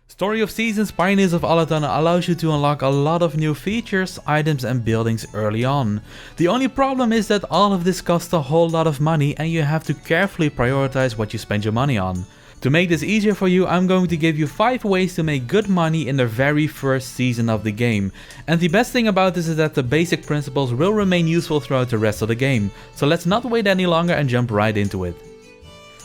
Story of Seasons Pioneers of Alethon allows you to unlock a lot of new features, items and buildings early on. The only problem is that all of this costs a whole lot of money and you have to carefully prioritize what you spend your money on. To make this easier for you, I'm going to give you 5 ways to make good money in the very first season of the game. And the best thing about this is that the basic principles will remain useful throughout the rest of the game. So let's not wait any longer and jump right into it.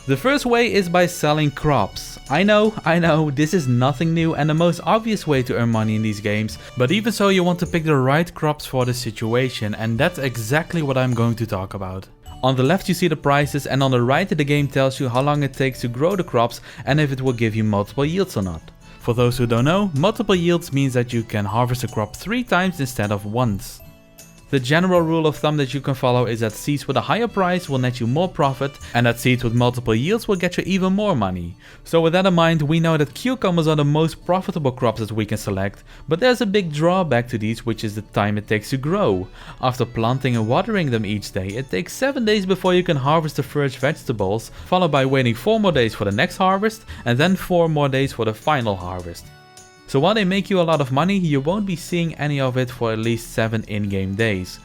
The first way is by selling crops. I know, this is nothing new and the most obvious way to earn money in these games, but even so you want to pick the right crops for the situation, and that's exactly what I'm going to talk about. On the left you see the prices, and on the right the game tells you how long it takes to grow the crops and if it will give you multiple yields or not. For those who don't know, multiple yields means that you can harvest a crop 3 times instead of once. The general rule of thumb that you can follow is that seeds with a higher price will net you more profit and that seeds with multiple yields will get you even more money. So with that in mind, we know that cucumbers are the most profitable crops that we can select, but there's a big drawback to these, which is the time it takes to grow. After planting and watering them each day, it takes 7 days before you can harvest the first vegetables, followed by waiting 4 more days for the next harvest and then 4 more days for the final harvest. So while they make you a lot of money, you won't be seeing any of it for at least 7 in-game days.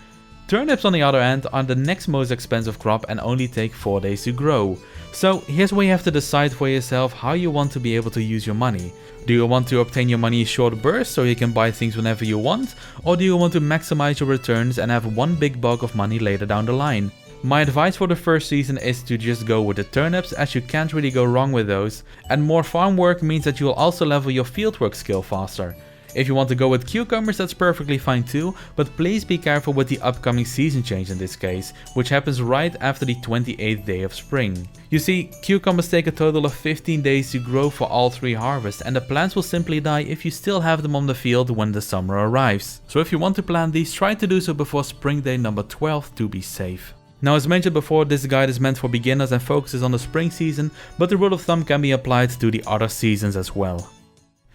Turnips on the other hand are the next most expensive crop and only take 4 days to grow. So here's where you have to decide for yourself how you want to be able to use your money. Do you want to obtain your money in short bursts so you can buy things whenever you want? Or do you want to maximize your returns and have one big bulk of money later down the line? My advice for the first season is to just go with the turnips, as you can't really go wrong with those, and more farm work means that you will also level your fieldwork skill faster. If you want to go with cucumbers, that's perfectly fine too, but please be careful with the upcoming season change in this case, which happens right after the 28th day of spring. You see, cucumbers take a total of 15 days to grow for all 3 harvests, and the plants will simply die if you still have them on the field when the summer arrives. So if you want to plant these, try to do so before spring day number 12 to be safe. Now, as mentioned before, this guide is meant for beginners and focuses on the spring season, but the rule of thumb can be applied to the other seasons as well.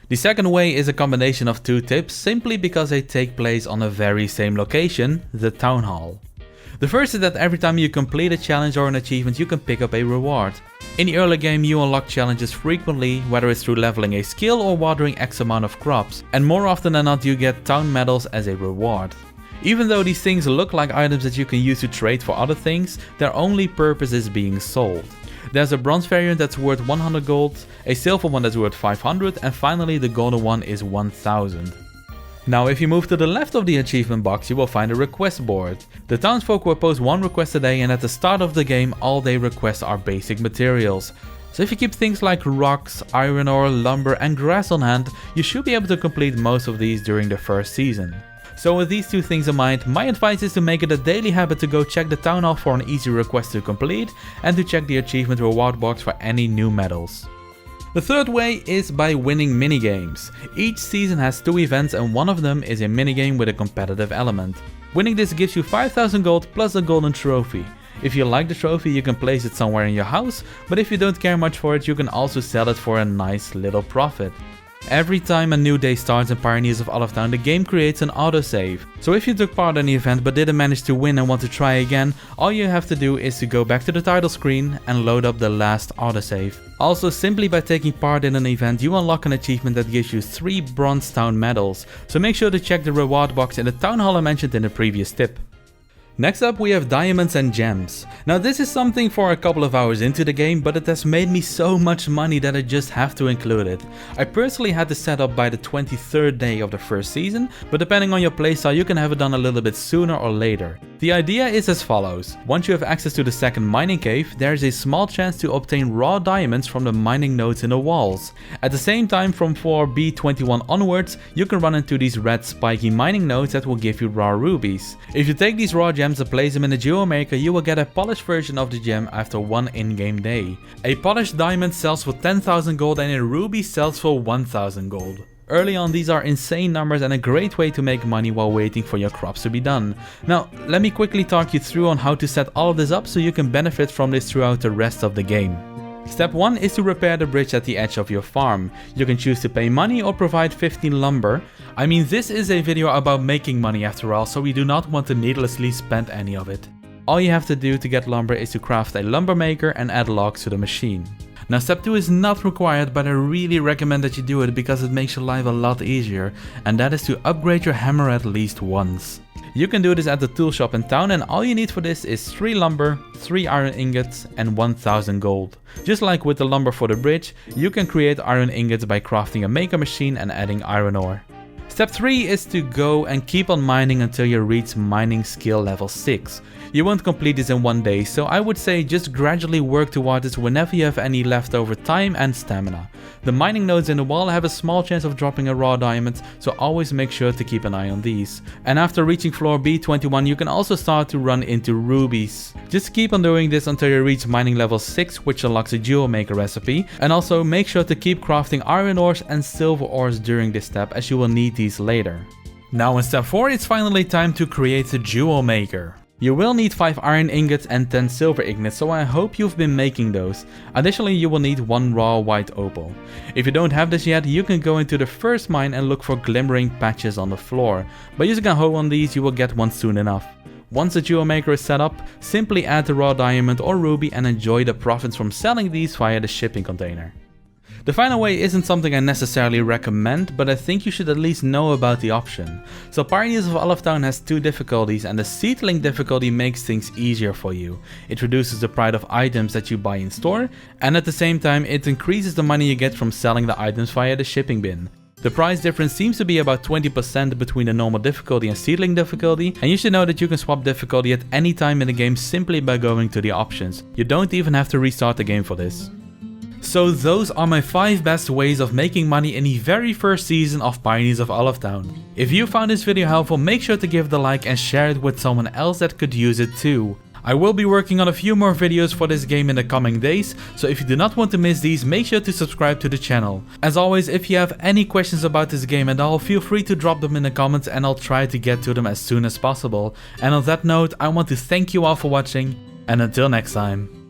The second way is a combination of 2 tips, simply because they take place on the very same location, the town hall. The first is that every time you complete a challenge or an achievement, you can pick up a reward. In the early game you unlock challenges frequently, whether it's through leveling a skill or watering X amount of crops, and more often than not you get town medals as a reward. Even though these things look like items that you can use to trade for other things, their only purpose is being sold. There's a bronze variant that's worth 100 gold, a silver one that's worth 500, and finally the golden one is 1000. Now if you move to the left of the achievement box you will find a request board. The townsfolk will post 1 request a day, and at the start of the game all they request are basic materials. So if you keep things like rocks, iron ore, lumber and grass on hand, you should be able to complete most of these during the first season. So with these 2 things in mind, my advice is to make it a daily habit to go check the town hall for an easy request to complete and to check the achievement reward box for any new medals. The third way is by winning minigames. Each season has 2 events and one of them is a minigame with a competitive element. Winning this gives you 5000 gold plus a golden trophy. If you like the trophy you can place it somewhere in your house, but if you don't care much for it you can also sell it for a nice little profit. Every time a new day starts in Pioneers of Alethon, the game creates an autosave. So if you took part in the event but didn't manage to win and want to try again, all you have to do is to go back to the title screen and load up the last autosave. Also, simply by taking part in an event you unlock an achievement that gives you 3 bronze town medals, so make sure to check the reward box in the town hall I mentioned in the previous tip. Next up we have diamonds and gems. Now this is something for a couple of hours into the game, but it has made me so much money that I just have to include it. I personally had this set up by the 23rd day of the first season, but depending on your playstyle you can have it done a little bit sooner or later. The idea is as follows. Once you have access to the second mining cave, there is a small chance to obtain raw diamonds from the mining nodes in the walls. At the same time, from 4B21 onwards, you can run into these red spiky mining nodes that will give you raw rubies. If you take these raw gems and place them in the jewel maker, you will get a polished version of the gem after 1 in-game day. A polished diamond sells for 10,000 gold and a ruby sells for 1,000 gold. Early on these are insane numbers and a great way to make money while waiting for your crops to be done. Now let me quickly talk you through on how to set all of this up so you can benefit from this throughout the rest of the game. Step 1 is to repair the bridge at the edge of your farm. You can choose to pay money or provide 15 lumber. I mean, this is a video about making money after all, so we do not want to needlessly spend any of it. All you have to do to get lumber is to craft a lumber maker and add logs to the machine. Now step 2 is not required, but I really recommend that you do it because it makes your life a lot easier, and that is to upgrade your hammer at least once. You can do this at the tool shop in town, and all you need for this is 3 lumber, 3 iron ingots and 1000 gold. Just like with the lumber for the bridge, you can create iron ingots by crafting a maker machine and adding iron ore. Step 3 is to go and keep on mining until you reach mining skill level 6. You won't complete this in one day, so I would say just gradually work towards this whenever you have any leftover time and stamina. The mining nodes in the wall have a small chance of dropping a raw diamond, so always make sure to keep an eye on these. And after reaching floor B21 you can also start to run into rubies. Just keep on doing this until you reach mining level 6, which unlocks a jewel maker recipe, and also make sure to keep crafting iron ores and silver ores during this step, as you will need these later. Now in step 4 it's finally time to create the jewel maker. You will need 5 iron ingots and 10 silver ingots, so I hope you've been making those. Additionally, you will need 1 raw white opal. If you don't have this yet, you can go into the first mine and look for glimmering patches on the floor. By using a hoe on these, you will get one soon enough. Once the jewel maker is set up, simply add the raw diamond or ruby and enjoy the profits from selling these via the shipping container. The final way isn't something I necessarily recommend, but I think you should at least know about the option. So Pioneers of Oloftown has 2 difficulties, and the seedling difficulty makes things easier for you. It reduces the price of items that you buy in store, and at the same time it increases the money you get from selling the items via the shipping bin. The price difference seems to be about 20% between the normal difficulty and seedling difficulty, and you should know that you can swap difficulty at any time in the game simply by going to the options. You don't even have to restart the game for this. So those are my 5 best ways of making money in the very first season of Pioneers of Oloftown. If you found this video helpful, make sure to give it a like and share it with someone else that could use it too. I will be working on a few more videos for this game in the coming days, so if you do not want to miss these, make sure to subscribe to the channel. As always, if you have any questions about this game at all, feel free to drop them in the comments and I'll try to get to them as soon as possible. And on that note, I want to thank you all for watching, and until next time.